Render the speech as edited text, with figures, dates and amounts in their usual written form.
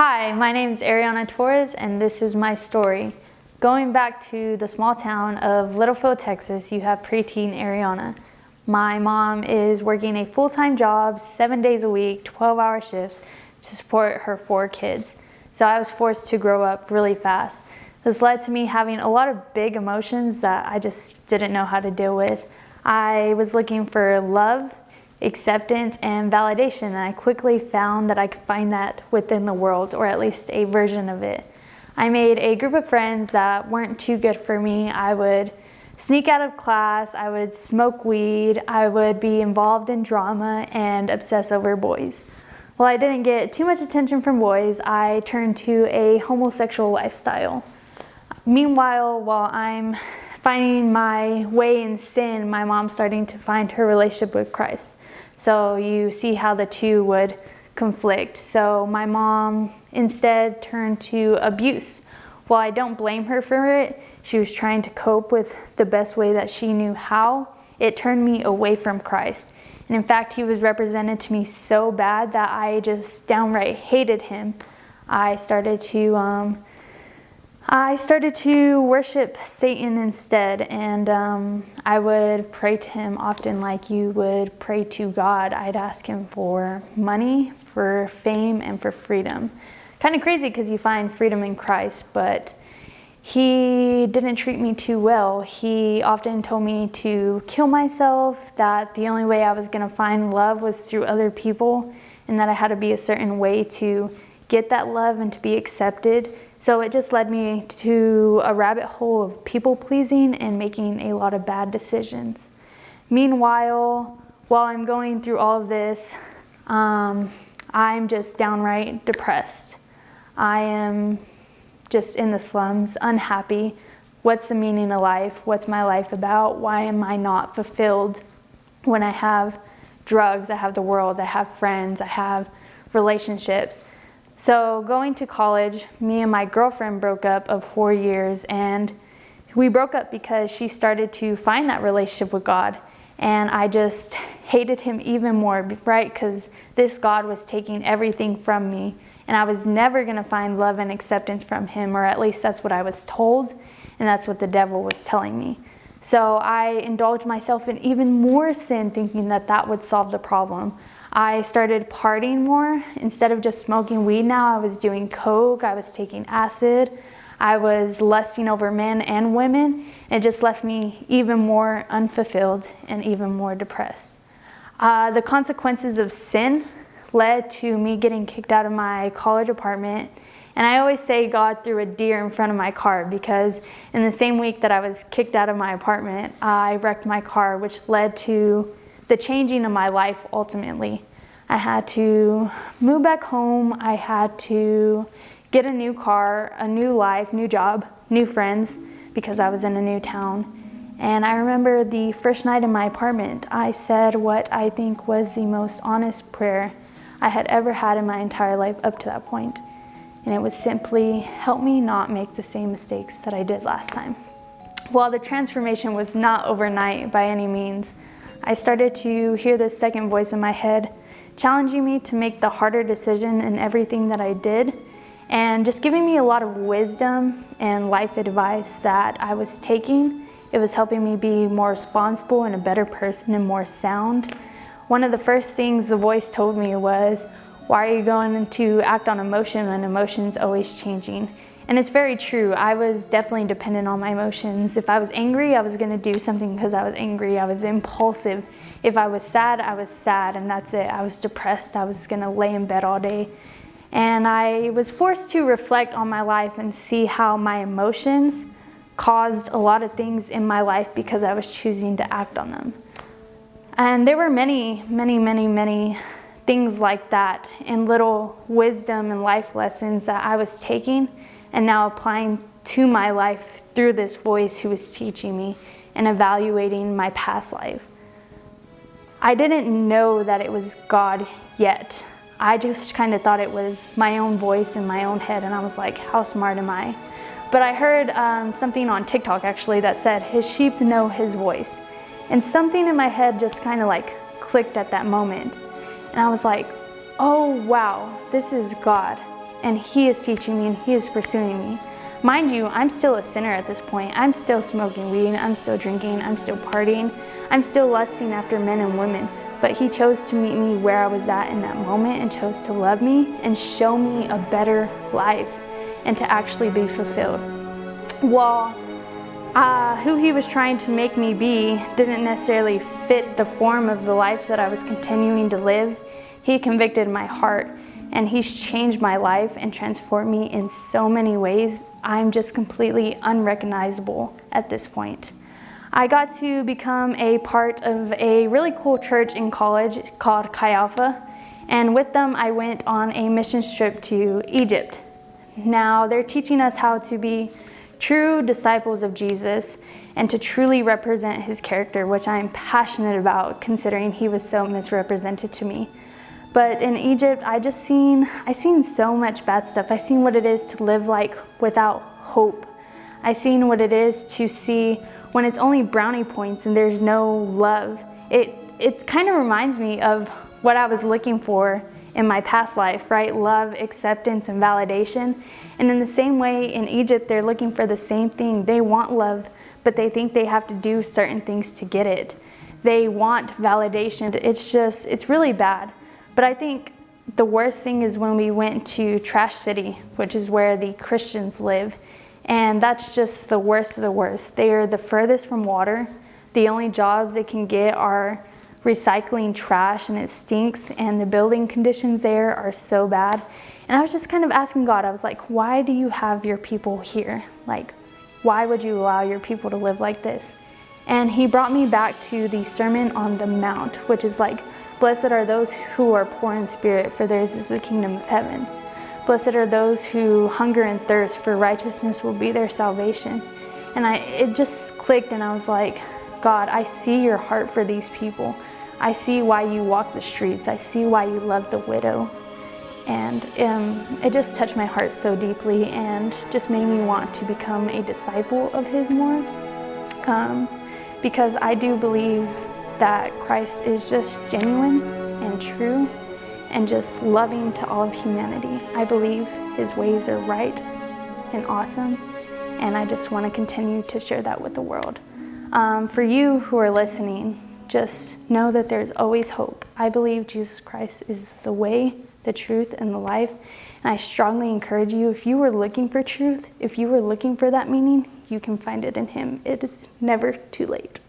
Hi, my name is Ariana Torres, and this is my story. Going back to the small town of Littlefield, Texas, you have preteen Ariana. My mom is working a full-time job, 7 days a week, 12-hour shifts to support her 4 kids. So I was forced to grow up really fast. This led to me having a lot of big emotions that I just didn't know how to deal with. I was looking for love, acceptance, and validation, and I quickly found that I could find that within the world, or at least a version of it. I made a group of friends that weren't too good for me. I would sneak out of class, I would smoke weed, I would be involved in drama and obsess over boys. While I didn't get too much attention from boys, I turned to a homosexual lifestyle. Meanwhile, while I'm finding my way in sin, my mom's starting to find her relationship with Christ. So you see how the two would conflict. So my mom instead turned to abuse. While I don't blame her for it, she was trying to cope with the best way that she knew how. It turned me away from Christ. And in fact, he was represented to me so bad that I just downright hated him. I started to worship Satan instead, and I would pray to him often like you would pray to God. I'd ask him for money, for fame, and for freedom. Kind of crazy because you find freedom in Christ, but he didn't treat me too well. He often told me to kill myself, that the only way I was going to find love was through other people, and that I had to be a certain way to get that love and to be accepted. So it just led me to a rabbit hole of people pleasing and making a lot of bad decisions. Meanwhile, while I'm going through all of this, I'm just downright depressed. I am just in the slums, unhappy. What's the meaning of life? What's my life about? Why am I not fulfilled when I have drugs, I have the world, I have friends, I have relationships? So going to college, me and my girlfriend broke up of 4 years, and we broke up because she started to find that relationship with God, and I just hated him even more, right? Because this God was taking everything from me, and I was never going to find love and acceptance from him, or at least that's what I was told, and that's what the devil was telling me. So I indulged myself in even more sin, thinking that that would solve the problem. I started partying more. Instead of just smoking weed now, I was doing coke, I was taking acid, I was lusting over men and women. It just left me even more unfulfilled and even more depressed. The consequences of sin led to me getting kicked out of my college apartment. And I always say God threw a deer in front of my car, because in the same week that I was kicked out of my apartment, I wrecked my car, which led to the changing of my life ultimately. I had to move back home. I had to get a new car, a new life, new job, new friends, because I was in a new town. And I remember the first night in my apartment, I said what I think was the most honest prayer I had ever had in my entire life up to that point. And it was simply, help me not make the same mistakes that I did last time. While the transformation was not overnight by any means, I started to hear this second voice in my head, challenging me to make the harder decision in everything that I did, and just giving me a lot of wisdom and life advice that I was taking. It was helping me be more responsible and a better person and more sound. One of the first things the voice told me was, why are you going to act on emotion when emotion's always changing? And it's very true. I was definitely dependent on my emotions. If I was angry, I was going to do something because I was angry. I was impulsive. If I was sad, and that's it. I was depressed. I was going to lay in bed all day. And I was forced to reflect on my life and see how my emotions caused a lot of things in my life because I was choosing to act on them. And there were many things like that, and little wisdom and life lessons that I was taking and now applying to my life through this voice who was teaching me and evaluating my past life. I didn't know that it was God yet. I just kind of thought it was my own voice in my own head, and I was like, how smart am I? But I heard something on TikTok actually that said, his sheep know his voice. And something in my head just kind of like clicked at that moment. And I was like, oh wow, this is God. and He is teaching me and He is pursuing me. Mind you, I'm still a sinner at this point. I'm still smoking weed, I'm still drinking, I'm still partying, I'm still lusting after men and women. But He chose to meet me where I was at in that moment and chose to love me and show me a better life and to actually be fulfilled. While who He was trying to make me be didn't necessarily fit the form of the life that I was continuing to live, He convicted my heart, and He's changed my life and transformed me in so many ways. I'm just completely unrecognizable at this point. I got to become a part of a really cool church in college called Chi Alpha, and with them I went on a mission trip to Egypt. Now they're teaching us how to be true disciples of Jesus and to truly represent His character, which I'm passionate about considering He was so misrepresented to me. But in Egypt, I seen so much bad stuff. I seen what it is to live like without hope. I seen what it is to see when it's only brownie points and there's no love. It kind of reminds me of what I was looking for in my past life, right? Love, acceptance, and validation. And in the same way, in Egypt, they're looking for the same thing. They want love, but they think they have to do certain things to get it. They want validation. It's really bad. But I think the worst thing is when we went to Trash City, which is where the Christians live. And that's just the worst of the worst. They are the furthest from water. The only jobs they can get are recycling trash, and it stinks, and the building conditions there are so bad. And I was just kind of asking God, I was like, why do you have your people here? Like, why would you allow your people to live like this? And He brought me back to the Sermon on the Mount, which is like, blessed are those who are poor in spirit, for theirs is the kingdom of heaven. Blessed are those who hunger and thirst, for righteousness will be their salvation. And it just clicked, and I was like, God, I see your heart for these people. I see why you walk the streets. I see why you love the widow. And it just touched my heart so deeply and just made me want to become a disciple of His more. Because I do believe that Christ is just genuine and true and just loving to all of humanity. I believe His ways are right and awesome, and I just want to continue to share that with the world. For you who are listening, just know that there's always hope. I believe Jesus Christ is the way, the truth, and the life, and I strongly encourage you, if you were looking for truth, if you were looking for that meaning, you can find it in Him. It is never too late.